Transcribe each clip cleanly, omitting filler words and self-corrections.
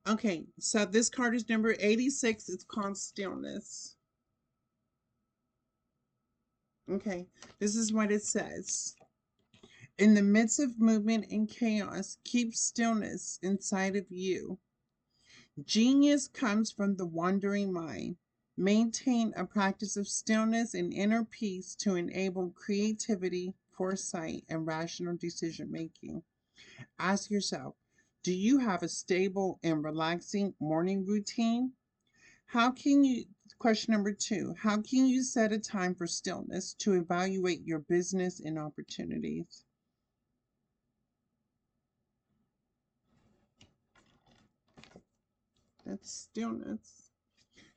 Okay, so this card is number 86. It's called Stillness. Okay, this is what it says. In the midst of movement and chaos, keep stillness inside of you. Genius comes from the wandering mind. Maintain a practice of stillness and inner peace to enable creativity, foresight, and rational decision making. Ask yourself, do you have a stable and relaxing morning routine? How can you, question number two, how can you set a time for stillness to evaluate your business and opportunities? That's stillness.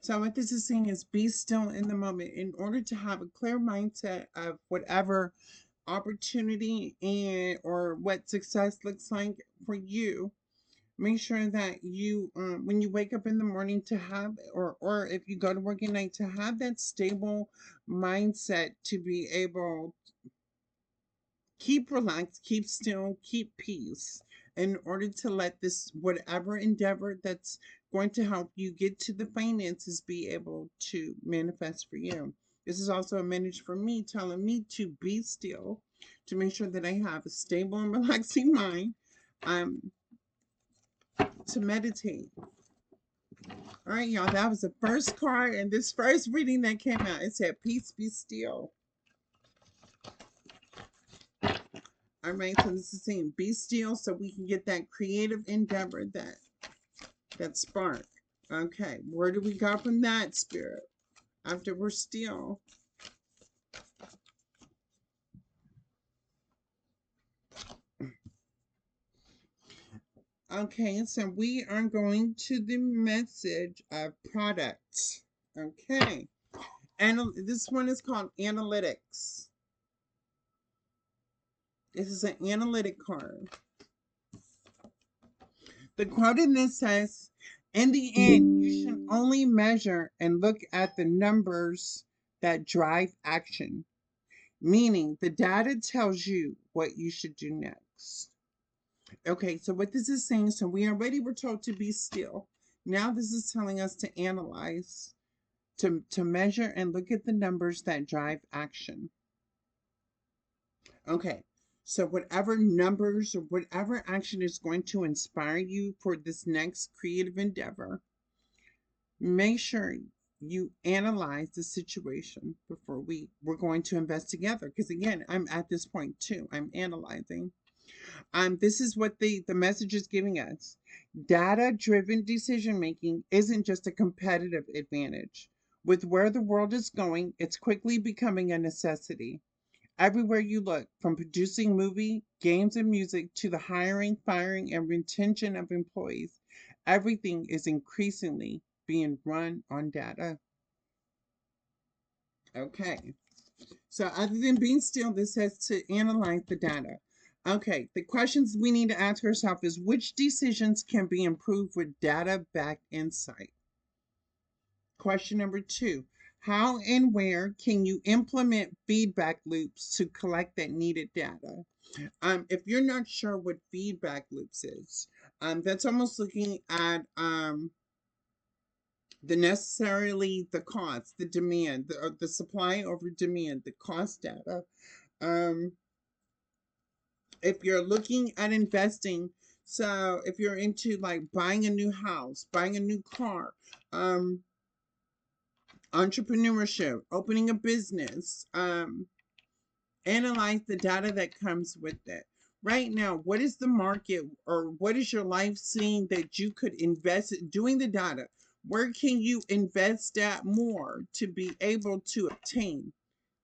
So what this is saying is be still in the moment in order to have a clear mindset of whatever opportunity and or what success looks like for you. Make sure that you when you wake up in the morning to have or if you go to work at night to have that stable mindset to be able keep relaxed, keep still, keep peace in order to let this whatever endeavor that's going to help you get to the finances be able to manifest for you. This is also a message for me telling me to be still, to make sure that I have a stable and relaxing mind, um, to meditate. All right, y'all, that was the first card and this first reading that came out. It said, Peace be still. All right, so this is saying be still so we can get that creative endeavor, that spark. Okay, where do we go from that, Spirit? After we're still. Okay, so we are going to the message of products. Okay, and this one is called analytics. This is an analytic card. The quote in this says, in the end, you should only measure and look at the numbers that drive action, meaning the data tells you what you should do next. Okay, so what this is saying, so we already were told to be still. Now this is telling us to analyze, to measure and look at the numbers that drive action. Okay, so whatever numbers or whatever action is going to inspire you for this next creative endeavor, make sure you analyze the situation before we're going to invest together. Because again, I'm at this point too. I'm analyzing. This is what the message is giving us. Data-driven decision making isn't just a competitive advantage. With where the world is going, it's quickly becoming a necessity. Everywhere you look, from producing movie, games, and music to the hiring, firing, and retention of employees, everything is increasingly being run on data. Okay. So other than being still, this says to analyze the data. Okay, the questions we need to ask ourselves is which decisions can be improved with data-backed insight? Question number two, how and where can you implement feedback loops to collect that needed data? If you're not sure what feedback loops is, that's almost looking at the cost, the demand, the supply over demand, the cost data. Um, if you're looking at investing, so if you're into like buying a new house, buying a new car, um, entrepreneurship, opening a business, analyze the data that comes with it. Right now, what is the market or what is your life seeing that you could invest in doing the data? Where can you invest that more to be able to obtain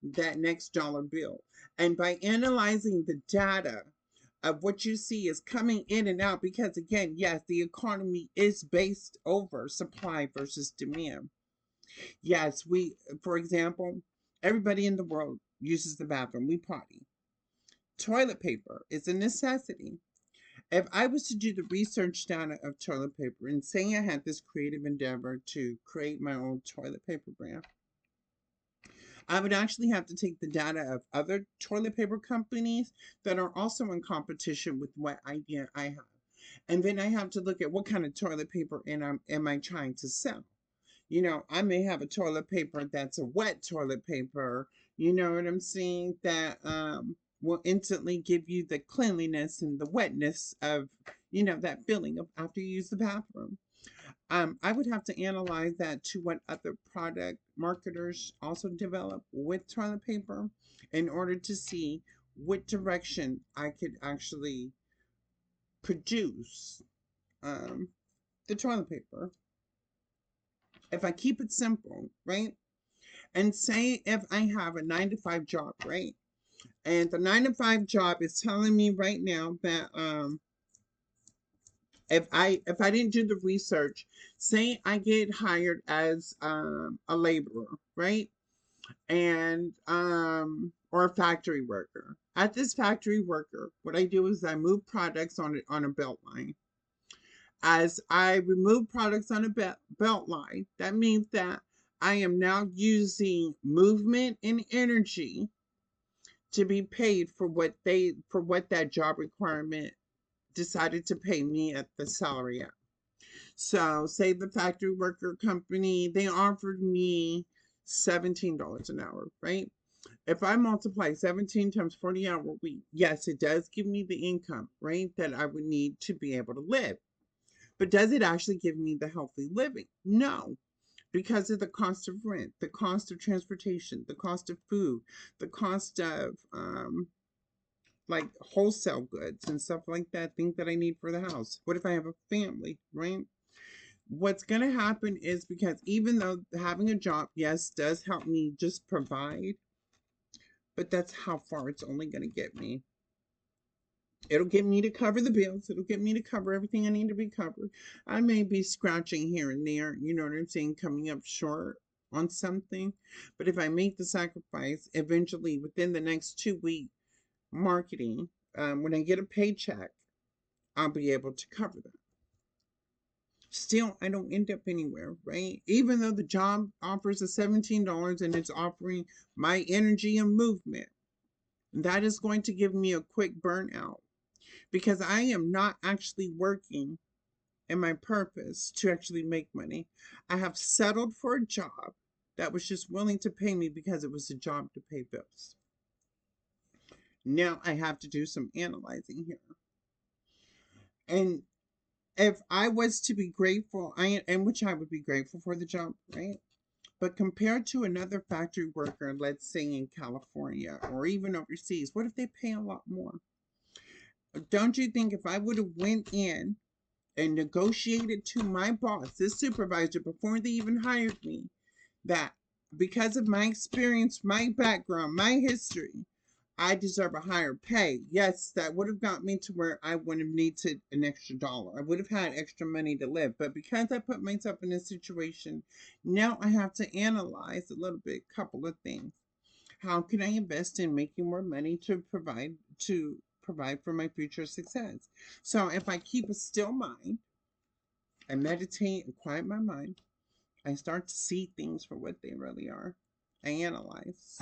that next dollar bill? And by analyzing the data of what you see is coming in and out, because again, yes, the economy is based over supply versus demand. Yes, for example, everybody in the world uses the bathroom. We potty. Toilet paper is a necessity. If I was to do the research data of toilet paper and say I had this creative endeavor to create my own toilet paper brand, I would actually have to take the data of other toilet paper companies that are also in competition with what idea I have. And then I have to look at what kind of toilet paper am I trying to sell. I may have a toilet paper that's a wet toilet paper, you know what I'm saying, that will instantly give you the cleanliness and the wetness of, that feeling of after you use the bathroom. I would have to analyze that to what other product marketers also develop with toilet paper in order to see what direction I could actually produce um, the toilet paper. If I keep it simple, right? And say if I have a 9 to 5 job, right? And the 9 to 5 job is telling me right now that if I didn't do the research, say I get hired as a laborer, right? And or a factory worker. At this factory worker, what I do is I move products on a belt line. As I remove products on a belt line, that means that I am now using movement and energy to be paid for what that job requirement decided to pay me at the salary at. So, say the factory worker company, they offered me $17 an hour, right? If I multiply 17 times 40-hour week, yes, it does give me the income, right, that I would need to be able to live. But does it actually give me the healthy living? No, because of the cost of rent, the cost of transportation, the cost of food, the cost of like wholesale goods and stuff like that, things that I need for the house. What if I have a family, right? What's going to happen is because even though having a job, yes, does help me just provide, but that's how far it's only going to get me. It'll get me to cover the bills. It'll get me to cover everything I need to be covered. I may be scratching here and there, you know what I'm saying, coming up short on something. But if I make the sacrifice, eventually within the next 2 week marketing, when I get a paycheck, I'll be able to cover that. Still, I don't end up anywhere, right? Even though the job offers a $17 and it's offering my energy and movement, that is going to give me a quick burnout because I am not actually working in my purpose to actually make money. I have settled for a job that was just willing to pay me because it was a job to pay bills. Now I have to do some analyzing here. And if I was to be grateful, and which I would be grateful for the job, right? But compared to another factory worker, let's say in California or even overseas, what if they pay a lot more? Don't you think if I would have went in and negotiated to my boss, this supervisor, before they even hired me, that because of my experience, my background, my history, I deserve a higher pay. Yes, that would have got me to where I would have needed an extra dollar. I would have had extra money to live. But because I put myself in a situation, now I have to analyze a little bit, couple of things. How can I invest in making more money to provide for my future success? So if I keep a still mind, I meditate and quiet my mind, I start to see things for what they really are. I analyze.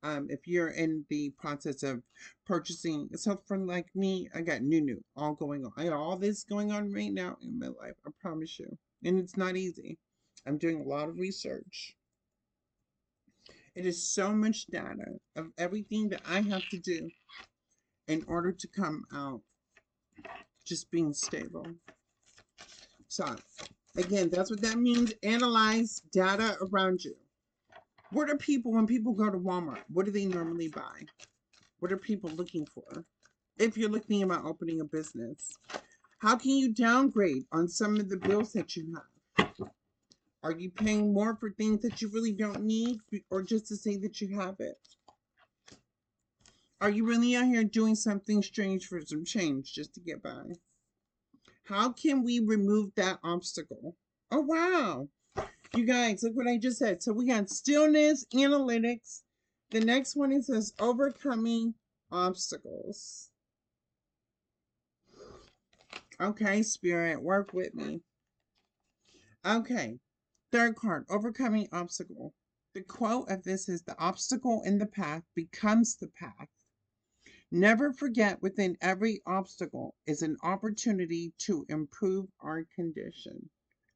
If you're in the process of purchasing, so for like me, I got new all going on. I got all this going on right now in my life. I promise you, and it's not easy. I'm doing a lot of research. It is so much data of everything that I have to do in order to come out just being stable. So, again, that's what that means. Analyze data around you. What are people, when people go to Walmart, what do they normally buy? What are people looking for? If you're looking about opening a business, how can you downgrade on some of the bills that you have? Are you paying more for things that you really don't need or just to say that you have it? Are you really out here doing something strange for some change just to get by? How can we remove that obstacle? Oh, wow. You guys, look what I just said. So we got stillness, analytics. The next one it says overcoming obstacles. Okay, Spirit, work with me. Okay, third card, overcoming obstacle. The quote of this is the obstacle in the path becomes the path. Never forget within every obstacle is an opportunity to improve our condition.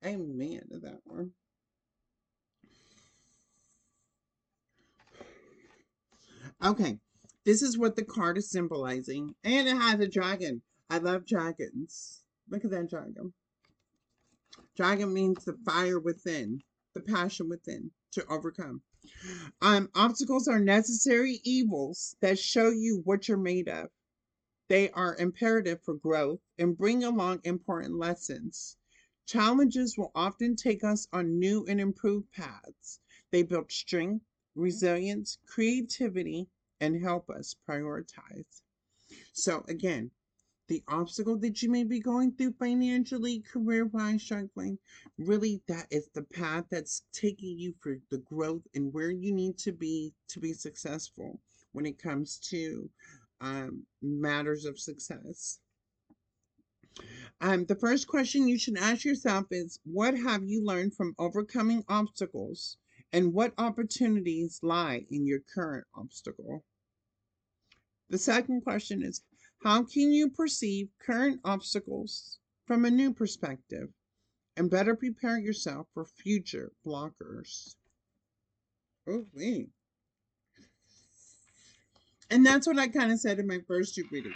Amen to that one. Okay, this is what the card is symbolizing, and it has a dragon. I love dragons. Look at that dragon. Dragon means the fire within, the passion within to overcome. Obstacles are necessary evils that show you what you're made of. They are imperative for growth and bring along important lessons. Challenges will often take us on new and improved paths. They build strength, resilience, creativity, and help us prioritize. So, again, the obstacle that you may be going through financially, career wise, struggling, really that is the path that's taking you for the growth and where you need to be successful when it comes to matters of success. The first question you should ask yourself is, what have you learned from overcoming obstacles, and what opportunities lie in your current obstacle? The second question is, how can you perceive current obstacles from a new perspective and better prepare yourself for future blockers? Oh, wait. And that's what I kind of said in my first two readings.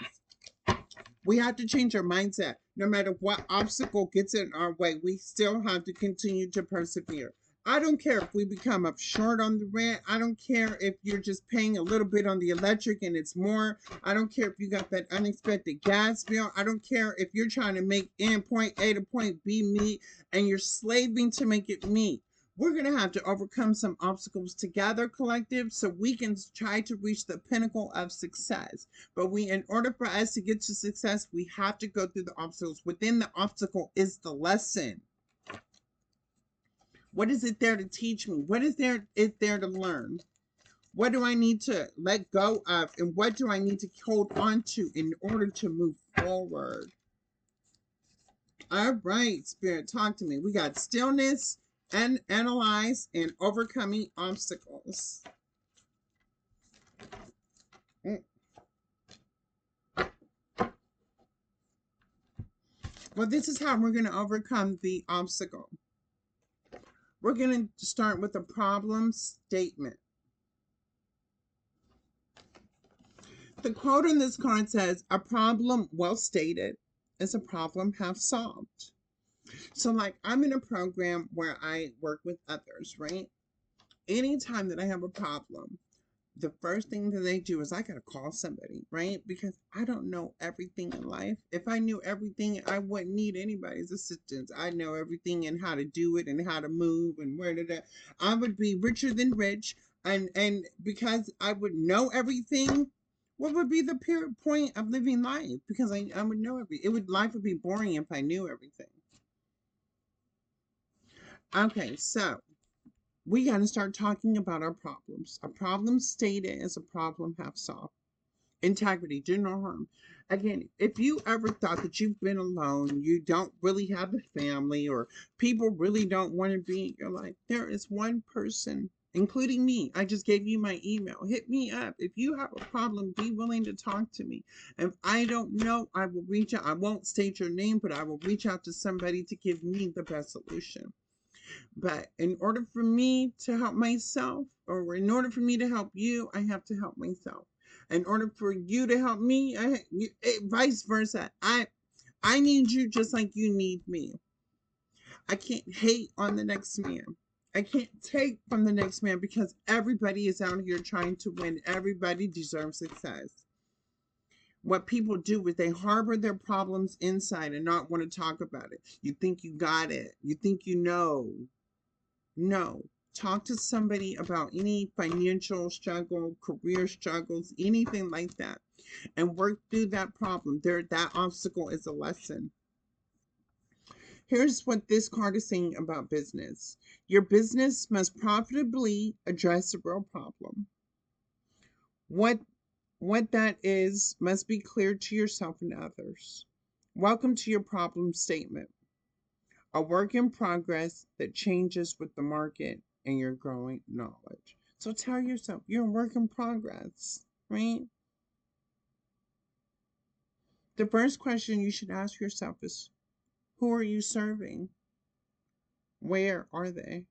We have to change our mindset. No matter what obstacle gets in our way, we still have to continue to persevere. I don't care if we become up short on the rent. I don't care if you're just paying a little bit on the electric and it's more. I don't care if you got that unexpected gas bill. I don't care if you're trying to make end point A to point B meet and you're slaving to make it meet. We're going to have to overcome some obstacles together, collective, so we can try to reach the pinnacle of success. But in order for us to get to success, we have to go through the obstacles. Within the obstacle is the lesson. What is it there to teach me? What is it there to learn? What do I need to let go of? And what do I need to hold on to in order to move forward? All right, Spirit, talk to me. We got stillness and analyze and overcoming obstacles. Well, this is how we're going to overcome the obstacle. We're going to start with a problem statement. The quote on this card says, a problem well stated is a problem half solved. So, like, I'm in a program where I work with others, right? Anytime that I have a problem, the first thing that they do is I gotta call somebody, right? Because I don't know everything in life. If I knew everything, I wouldn't need anybody's assistance. I know everything and how to do it and how to move and where to do. I would be richer than rich, and because I would know everything, what would be the pure point of living life? Because I would know life would be boring if I knew everything. Okay, so we got to start talking about our problems. A problem stated is a problem half solved. Integrity, do no harm. Again, if you ever thought that you've been alone, you don't really have a family, or people really don't want to be in your life, there is one person, including me. I just gave you my email. Hit me up. If you have a problem, be willing to talk to me. If I don't know, I will reach out. I won't state your name, but I will reach out to somebody to give me the best solution. But in order for me to help myself, or in order for me to help you, I have to help myself. In order for you to help me, vice versa. I need you just like you need me. I can't hate on the next man. I can't take from the next man because everybody is out here trying to win. Everybody deserves success. What people do is they harbor their problems inside and not want to talk about it. You think you got it. You think you know. No. Talk to somebody about any financial struggle, career struggles, anything like that, and work through that problem. That obstacle is a lesson. Here's what this card is saying about business. Your business must profitably address a real problem. What that is must be clear to yourself and others. Welcome to your problem statement. A work in progress that changes with the market and your growing knowledge. So tell yourself you're a work in progress, right? The first question you should ask yourself is, who are you serving? Where are they?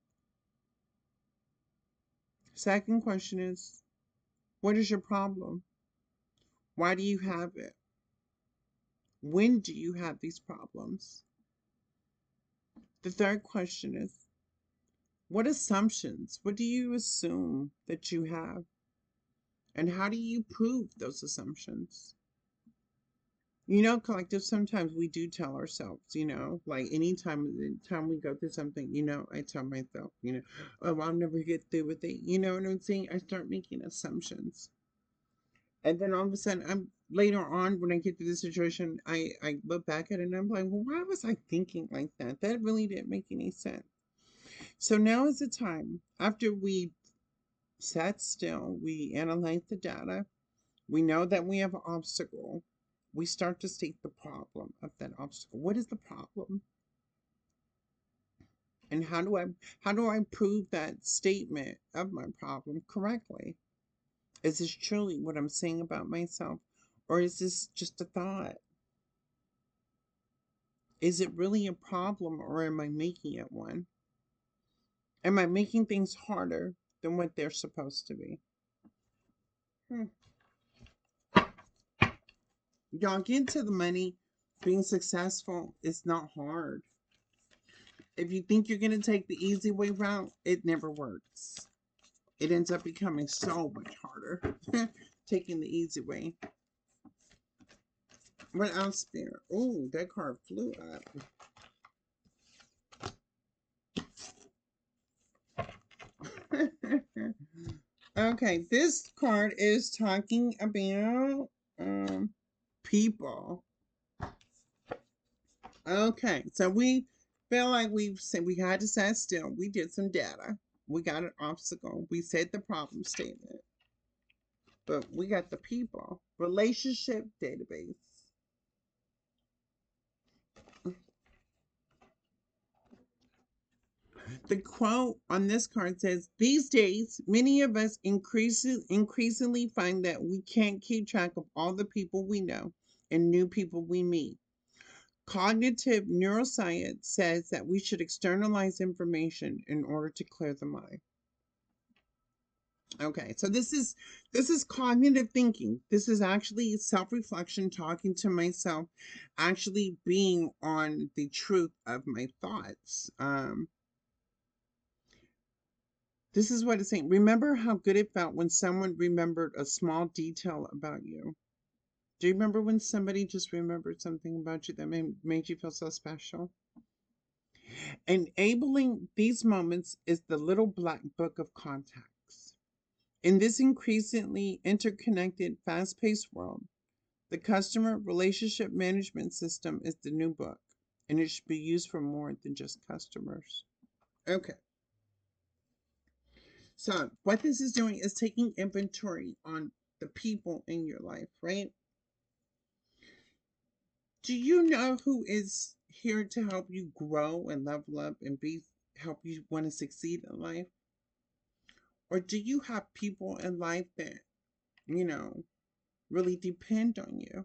Second question is, what is your problem? Why do you have it? When do you have these problems? The third question is, what assumptions, what do you assume that you have? And how do you prove those assumptions? Collective, sometimes we do tell ourselves, like anytime we go through something, I tell myself, oh, I'll never get through with it. You know what I'm saying? I start making assumptions. And then all of a sudden, I'm later on when I get to the situation, I look back at it and I'm like, well, why was I thinking like that? That really didn't make any sense. So now is the time after we sat still, we analyze the data, we know that we have an obstacle. We start to state the problem of that obstacle. What is the problem? And how do I prove that statement of my problem correctly? Is this truly what I'm saying about myself? Or is this just a thought? Is it really a problem or am I making it one? Am I making things harder than what they're supposed to be? Hmm. Y'all, get to the money. Being successful is not hard. If you think you're going to take the easy way route, it never works. It ends up becoming so much harder taking the easy way. What else there? Oh, that card flew up. Okay, this card is talking about people. Okay, so we feel like we've said we had to stand still. We did some data. We got an obstacle. We said the problem statement. But we got the people. Relationship database. The quote on this card says, these days, many of us increasingly find that we can't keep track of all the people we know and new people we meet. Cognitive neuroscience says that we should externalize information in order to clear the mind. Okay, so this is cognitive thinking. This is actually self-reflection, talking to myself, actually being on the truth of my thoughts. This is what it's saying. Remember how good it felt when someone remembered a small detail about you. Do you remember when somebody just remembered something about you that made you feel so special? Enabling these moments is the little black book of contacts. In this increasingly interconnected, fast paced world, the customer relationship management system is the new book, and it should be used for more than just customers. Okay. So, what this is doing is taking inventory on the people in your life, right? Do you know who is here to help you grow and level up and help you want to succeed in life? Or do you have people in life that, you know, really depend on you?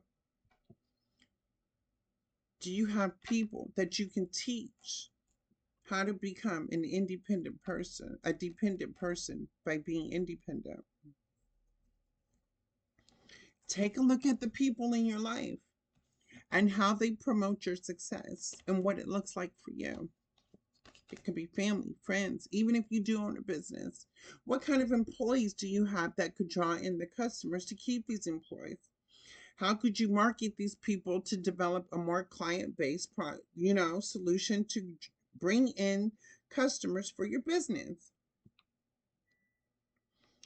Do you have people that you can teach how to become an independent person, a dependent person by being independent? Take a look at the people in your life and how they promote your success and what it looks like for you. It could be family, friends, even if you do own a business. What kind of employees do you have that could draw in the customers to keep these employees? How could you market these people to develop a more client-based, solution to bring in customers for your business?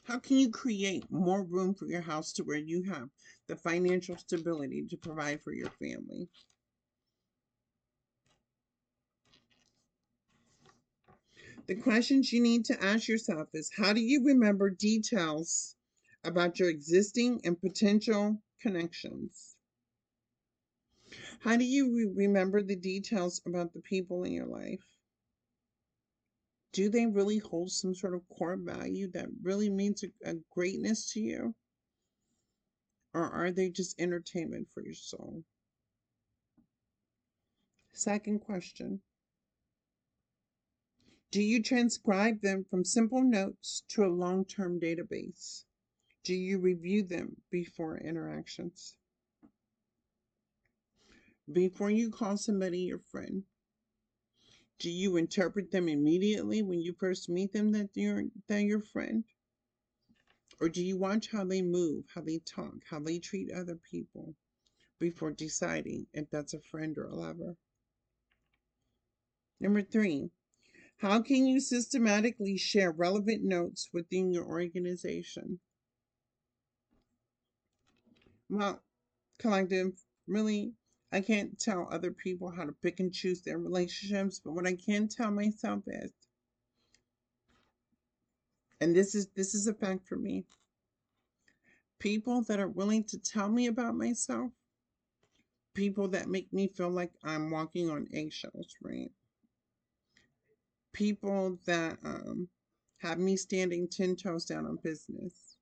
How can you create more room for your house to where you have the financial stability to provide for your family? The questions you need to ask yourself is, how do you remember details about your existing and potential connections? How do you remember the details about the people in your life? Do they really hold some sort of core value that really means a greatness to you? Or are they just entertainment for your soul? Second question. Do you transcribe them from simple notes to a long-term database? Do you review them before interactions? Before you call somebody your friend, do you interpret them immediately when you first meet them that they're your friend? Or do you watch how they move, how they talk, how they treat other people before deciding if that's a friend or a lover? Number 3, how can you systematically share relevant notes within your organization? Well, collective, really, I can't tell other people how to pick and choose their relationships, but what I can tell myself is, and this is a fact for me, people that are willing to tell me about myself, people that make me feel like I'm walking on eggshells, right? People that have me standing 10 toes down on business.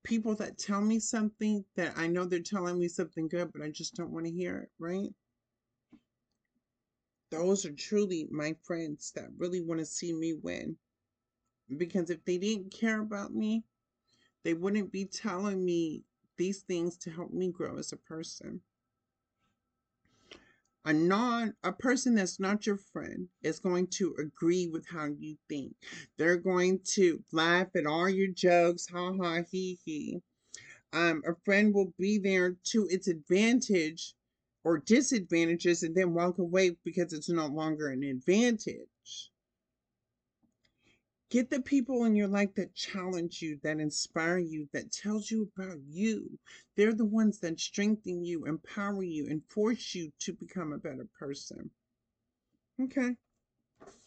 People that tell me something that I know they're telling me something good, but I just don't want to hear it, right? Those are truly my friends that really want to see me win. Because if they didn't care about me, they wouldn't be telling me these things to help me grow as a person. A person that's not your friend is going to agree with how you think. They're going to laugh at all your jokes, ha ha, he he. A friend will be there to its advantage or disadvantages and then walk away because it's no longer an advantage. Get the people in your life that challenge you, that inspire you, that tells you about you. They're the ones that strengthen you, empower you, and force you to become a better person. Okay.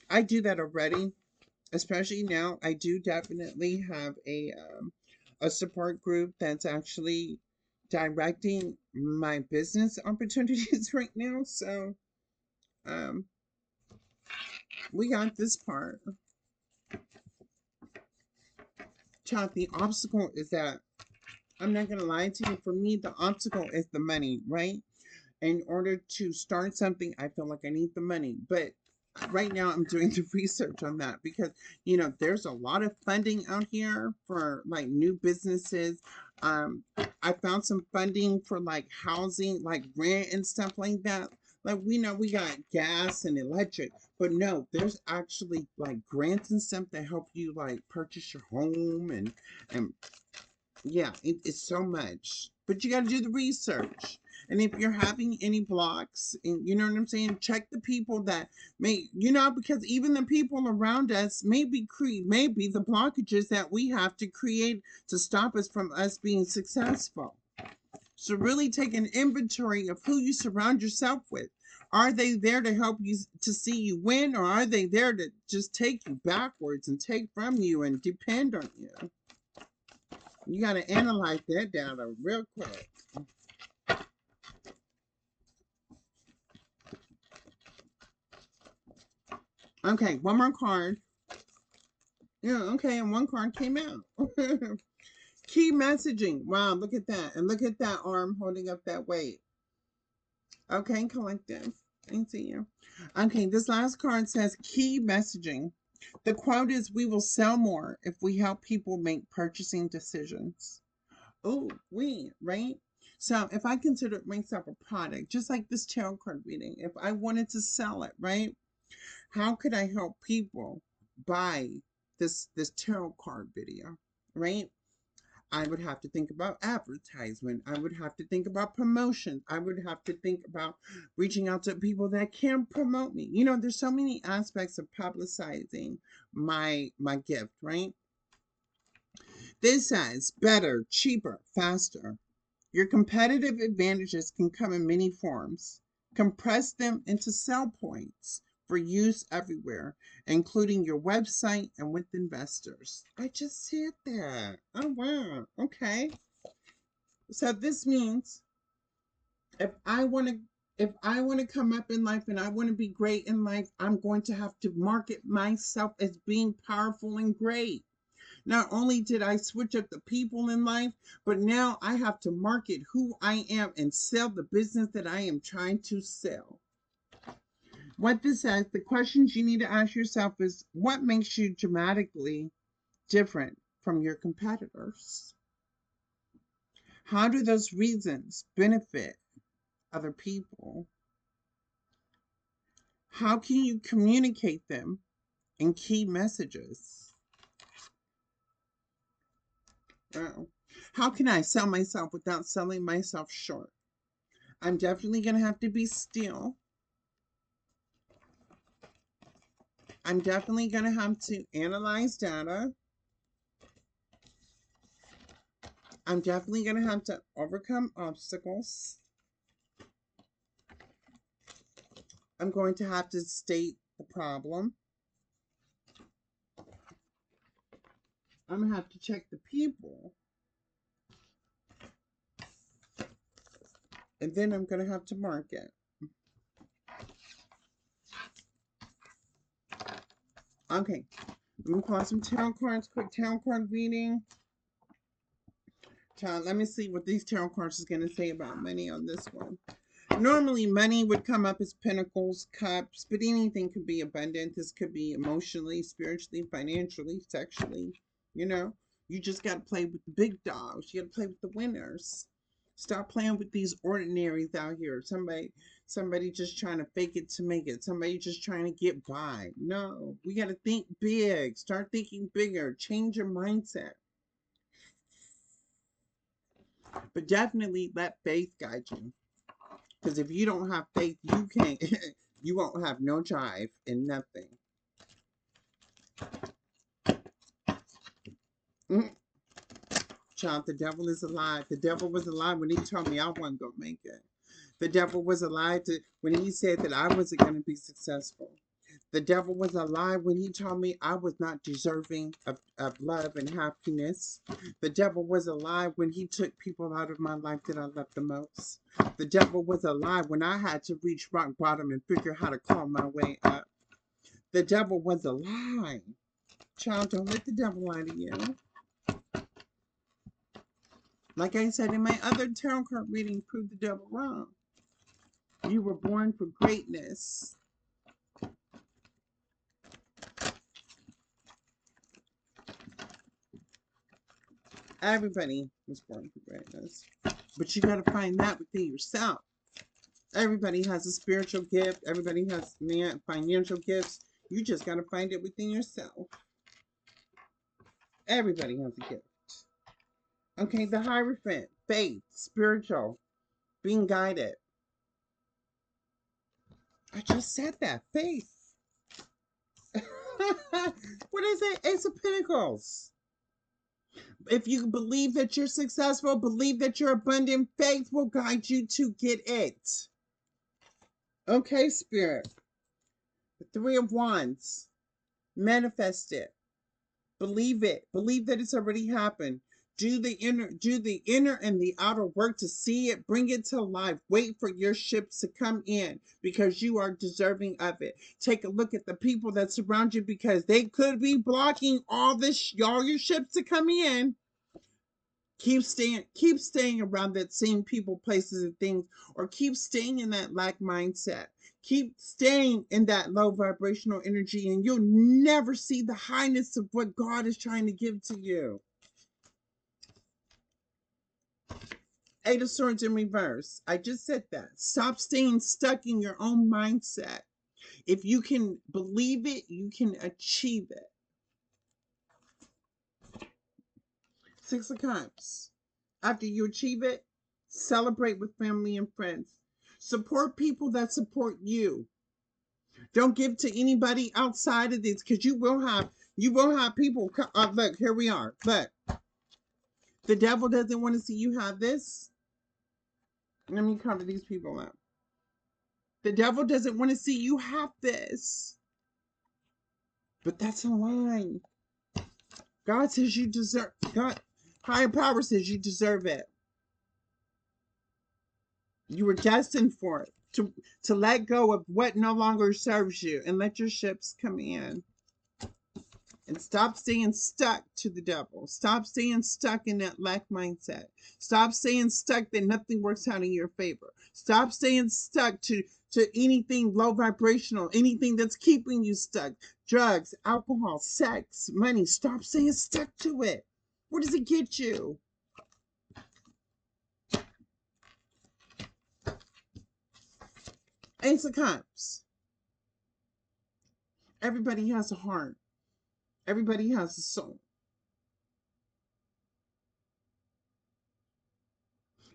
I do that already, especially now. I do definitely have a support group that's actually directing my business opportunities right now. So um, we got this part. Child, the obstacle is that I'm not gonna lie to you. For me, the obstacle is the money, right? In order to start something, I feel like I need the money. But right now, I'm doing the research on that because, there's a lot of funding out here for like new businesses. I found some funding for like housing, like rent and stuff like that. Like we know we got gas and electric, but no, there's actually like grants and stuff that help you like purchase your home and yeah, it's so much. But you got to do the research. And if you're having any blocks, and you know what I'm saying, check the people that because even the people around us may be the blockages that we have to create to stop us from us being successful. So really take an inventory of who you surround yourself with. Are they there to help you to see you win, or are they there to just take you backwards and take from you and depend on you? You got to analyze that data real quick. Okay, one more card. Yeah, okay, and one card came out. Key messaging. Wow, look at that. And look at that arm holding up that weight. Okay, collective. I see you. Okay, this last card says key messaging. The quote is, we will sell more if we help people make purchasing decisions. Oh, right? So if I consider myself a product, just like this tarot card reading, if I wanted to sell it, right? How could I help people buy this tarot card video, right? I would have to think about advertisement. I would have to think about promotion. I would have to think about reaching out to people that can promote me. There's so many aspects of publicizing my gift, right? This says better, cheaper, faster. Your competitive advantages can come in many forms. Compress them into sell points for use everywhere, including your website and with investors. I just said that. Oh, wow. Okay. So this means if I want to if I want to come up in life and I want to be great in life, I'm going to have to market myself as being powerful and great. Not only did I switch up the people in life, but now I have to market who I am and sell the business that I am trying to sell. What this says, the questions you need to ask yourself is what makes you dramatically different from your competitors? How do those reasons benefit other people? How can you communicate them in key messages? How can I sell myself without selling myself short? I'm definitely going to have to be still. I'm definitely going to have to analyze data. I'm definitely going to have to overcome obstacles. I'm going to have to state the problem. I'm going to have to check the people. And then I'm going to have to market. Okay. Let me pull out some tarot cards. Quick tarot card reading. Let me see what these tarot cards is going to say about money on this one. Normally, money would come up as pentacles, cups, but anything could be abundant. This could be emotionally, spiritually, financially, sexually. You know, you just got to play with the big dogs. You got to play with the winners. Stop playing with these ordinaries out here. Somebody just trying to fake it to make it. Somebody just trying to get by. No, we got to think big. Start thinking bigger. Change your mindset. But definitely let faith guide you. Because if you don't have faith, you can't, you won't have no drive in nothing. Child, the devil is a lie. The devil was a lie when he told me I wasn't going to make it. The devil was a lie when he said that I wasn't going to be successful. The devil was a lie when he told me I was not deserving of love and happiness. The devil was a lie when he took people out of my life that I loved the most. The devil was a lie when I had to reach rock bottom and figure how to claw my way up. The devil was a lie. Child, don't let the devil lie to you. Like I said in my other tarot card reading, prove the devil wrong. You were born for greatness. Everybody was born for greatness. But you got to find that within yourself. Everybody has a spiritual gift. Everybody has financial gifts. You just got to find it within yourself. Everybody has a gift. Okay, the Hierophant, faith, spiritual, being guided. I just said that, faith. What is it? Ace of Pentacles. If you believe that you're successful, believe that you're abundant, faith will guide you to get it. Okay, Spirit. The Three of Wands. Manifest it. Believe it. Believe that it's already happened. Do the inner and the outer work to see it. Bring it to life. Wait for your ships to come in because you are deserving of it. Take a look at the people that surround you because they could be blocking all your ships to come in. Keep staying around that same people, places, and things, or keep staying in that lack mindset. Keep staying in that low vibrational energy, and you'll never see the highness of what God is trying to give to you. Eight of Swords in reverse. I just said that. Stop staying stuck in your own mindset. If you can believe it, you can achieve it. Six of Cups. After you achieve it, celebrate with family and friends. Support people that support you. Don't give to anybody outside of this because you will have people. Look, here we are. Look, the devil doesn't want to see you have this. Let me cover these people up. The devil doesn't want to see you have this. But that's a lie. God says you deserve. God, higher power says you deserve it. You were destined for it. To let go of what no longer serves you and let your ships come in. And stop staying stuck to the devil. Stop staying stuck in that lack mindset. Stop staying stuck that nothing works out in your favor. Stop staying stuck to anything low vibrational, anything that's keeping you stuck. Drugs, alcohol, sex, money. Stop staying stuck to it. Where does it get you? Ace of Cups. Everybody has a heart. Everybody has a soul.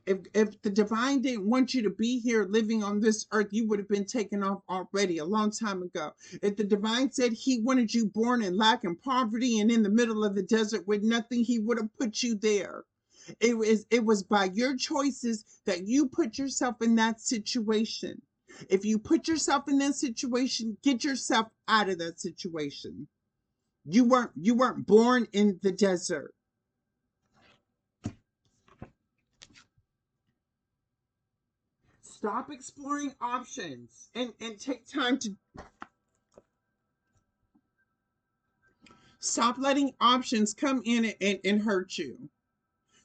If the divine didn't want you to be here living on this earth, you would have been taken off already a long time ago. If the divine said he wanted you born in lack and poverty and in the middle of the desert with nothing, he would have put you there. It was by your choices that you put yourself in that situation. If you put yourself in that situation, get yourself out of that situation. You weren't born in the desert. Stop exploring options and take time to stop letting options come in and hurt you.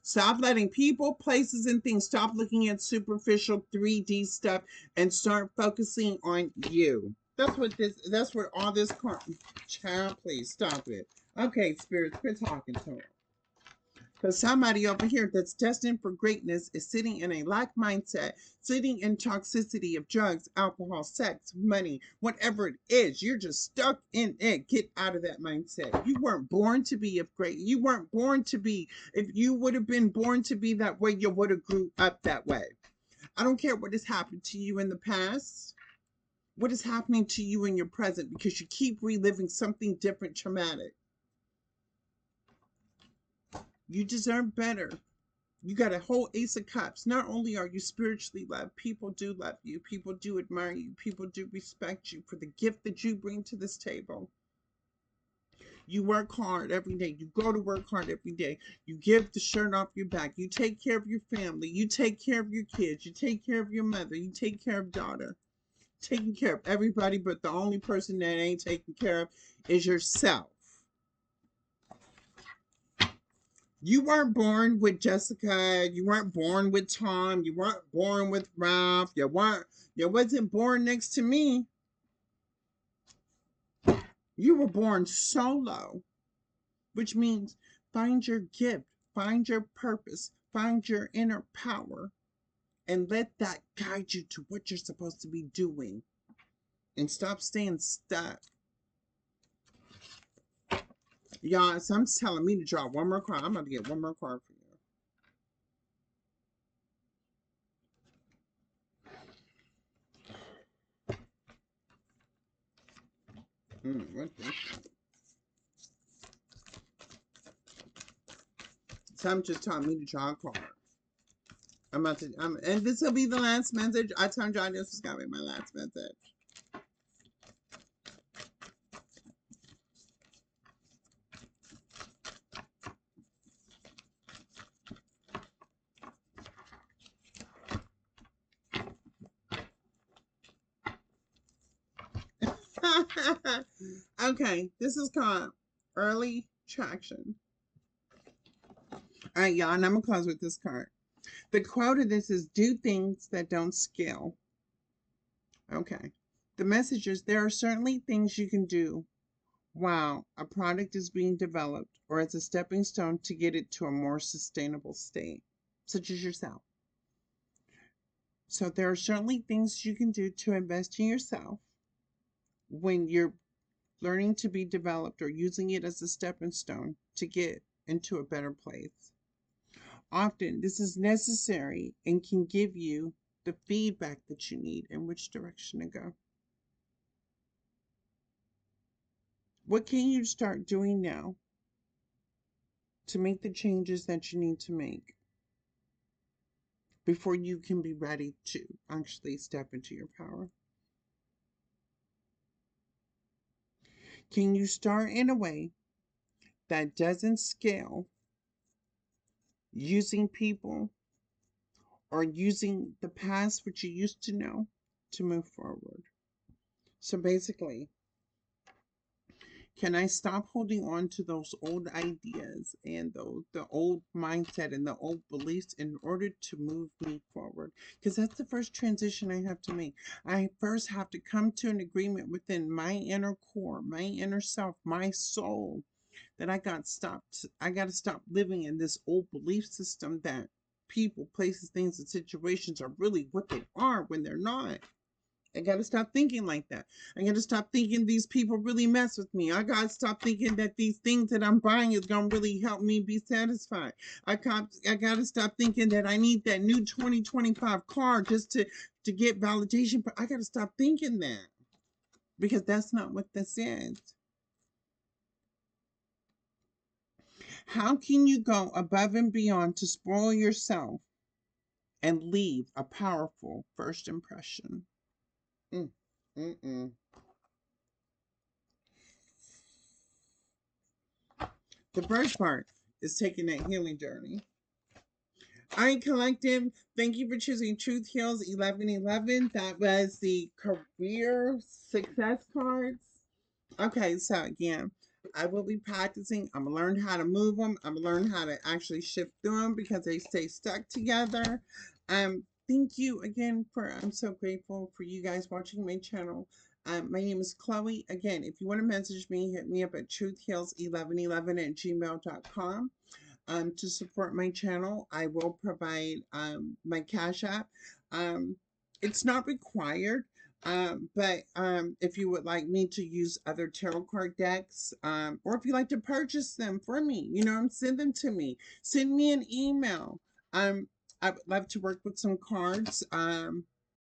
Stop letting people, places, and things. Stop looking at superficial 3D stuff and start focusing on you. That's what all this child, please stop it. Okay, spirits, quit talking to her. Because somebody over here that's destined for greatness is sitting in a lack mindset, sitting in toxicity of drugs, alcohol, sex, money, whatever it is. You're just stuck in it. Get out of that mindset. You weren't born to be of great. You weren't born to be. If you would have been born to be that way, you would have grew up that way. I don't care what has happened to you in the past. What is happening to you in your present, because you keep reliving something different, traumatic. You deserve better. You got a whole Ace of Cups. Not only are you spiritually loved, people do love you. People do admire you. People do respect you for the gift that you bring to this table. You work hard every day. You go to work hard every day. You give the shirt off your back. You take care of your family. You take care of your kids. You take care of your mother. You take care of daughter. Taking care of everybody, but the only person that ain't taken care of is yourself. You weren't born with Jessica. You weren't born with Tom. You weren't born with Ralph. You wasn't born next to me. You were born solo, which means find your gift, find your purpose, find your inner power, and let that guide you to what you're supposed to be doing. And stop staying stuck. Y'all, someone's telling me to draw one more card. I'm going to get one more card for you. What's this? Some just telling me to draw a card. And this will be the last message. I told y'all this was going to be my last message. Okay, this is called Early Traction. All right, y'all, and I'm going to close with this card. The quote of this is, do things that don't scale. Okay. The message is, there are certainly things you can do while a product is being developed or as a stepping stone to get it to a more sustainable state, such as yourself. So there are certainly things you can do to invest in yourself when you're learning to be developed or using it as a stepping stone to get into a better place. Often this is necessary and can give you the feedback that you need in which direction to go. What can you start doing now to make the changes that you need to make before you can be ready to actually step into your power? Can you start in a way that doesn't scale, using people or using the past, which you used to know, to move forward? So basically, Can I stop holding on to those old ideas and the old mindset and the old beliefs in order to move me forward? Because that's the first transition I have to make. I first have to come to an agreement within my inner core, my inner self, my soul, that I got to stop living in this old belief system that people, places, things, and situations are really what they are when they're not. I got to stop thinking like that. I got to stop thinking these people really mess with me. I got to stop thinking that these things that I'm buying is going to really help me be satisfied. I got to stop thinking that I need that new 2025 car just to get validation. But I got to stop thinking that, because that's not what this is. How can you go above and beyond to spoil yourself and leave a powerful first impression? Mm, mm-mm. The first part is taking that healing journey. All right, collective, thank you for choosing Truth Heals 1111. That was the career success cards. Okay, so again, I will be practicing. I'm gonna learn how to move them. I'm gonna learn how to actually shift through them because they stay stuck together. Thank you again for. I'm so grateful for you guys watching my channel. My name is Chloe. Again, if you want to message me, hit me up at truthheals1111@gmail.com. To support my channel, I will provide my Cash App. Um, it's not required, but if you would like me to use other tarot card decks, or if you like to purchase them for me, send them to me. Send me an email. I would love to work with some cards.